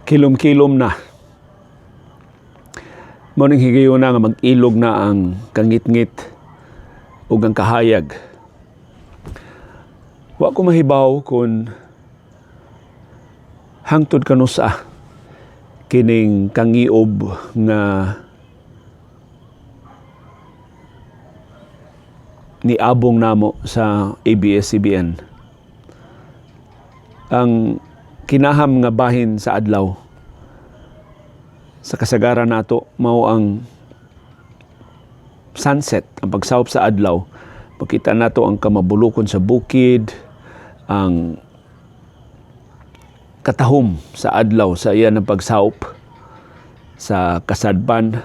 kilom-kilom na. Maunang higayon na nga mag-ilog na ang kangit-ngit ug ang kahayag. Wa ko mahibaw kung hangtod kanusa kining kangiob nga niabong namo sa ABS-CBN. Ang kinaham nga bahin sa adlaw sa kasagaran nato mao ang sunset, ang pagsawop sa adlaw. Makita nato ang kamabulukon sa bukid, ang katahom sa adlaw sa iyan ng pagsawop sa kasadpan.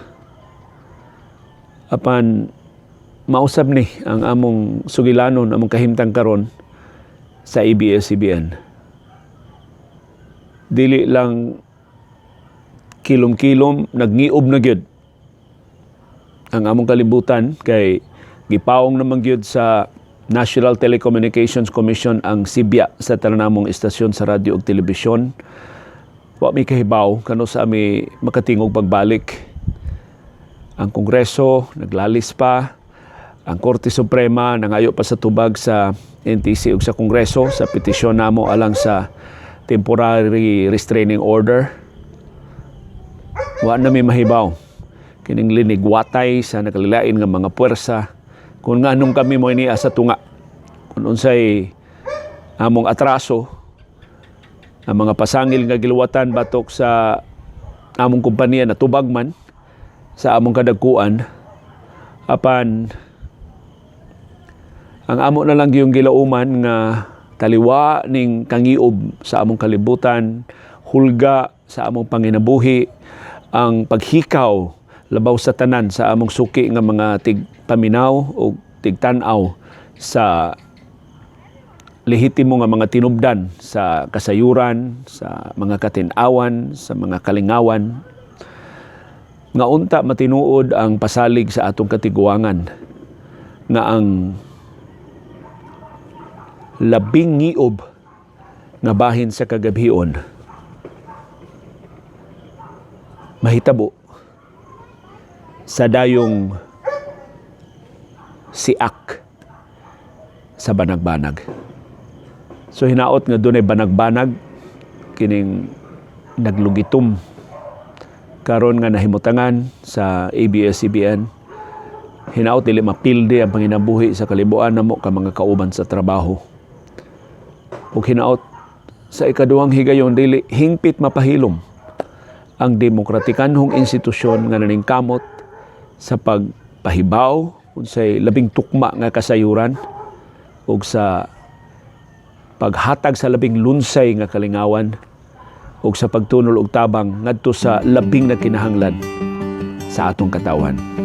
Apan mausab ni ang among sugilanon, among kahimtang karon sa ABS-CBN. Dili lang kilom-kilom, nagngiob na gyud ang among kalibutan kay gipawong naman gyud sa National Telecommunications Commission ang sibya sa tanamong istasyon sa radyo ug telebisyon. Wa may kahibaw kano sa ami makatingog pagbalik. Ang Kongreso naglalis pa, ang Korte Suprema nangayo pa sa tubag sa NTC ug sa Kongreso sa petisyon namo alang sa temporary restraining order. Wa na may mahibaw kining linigwatay sa nakalilain nga mga puwersa kung nganong kami mo iniya sa tunga, kung unsay among atraso, ang mga pasangil nga giluwatan batok sa among kompanya na tubag man sa among kadagkuan. Apan ang amo na lang yung gilauman nga taliwa ning kangiob sa among kalibutan, hulga sa among panginabuhi, ang paghikaw labaw sa tanan sa among suki nga mga tigpaminaw o tigtanaw sa lehitimo nga mga tinubdan sa kasayuran, sa mga katinawan, sa mga kalingawan. Nga unta matinuod ang pasalig sa atong katiguangan nga ang labing ngiob nga bahin sa kagabhion mahitabo sa dayong siak sa banag-banag. So hinaot nga dunay banag-banag kining naglugitom karon nga nahimutangan sa ABS-CBN. Hinaot dili mapilde ang panginabuhi sa kalibuan namo ka mga kauban sa trabaho. Ug hinaot sa ikaduhang higayon dili hingpit mapahilom ang demokratikanhong institusyon nga naningkamot sa pagpahibaw unsay labing tukma nga kasayuran ug sa paghatag sa labing lunsay nga kalingawan ug sa pagtunol og tabang ngadto sa labing nagkinahanglan sa atong katawan.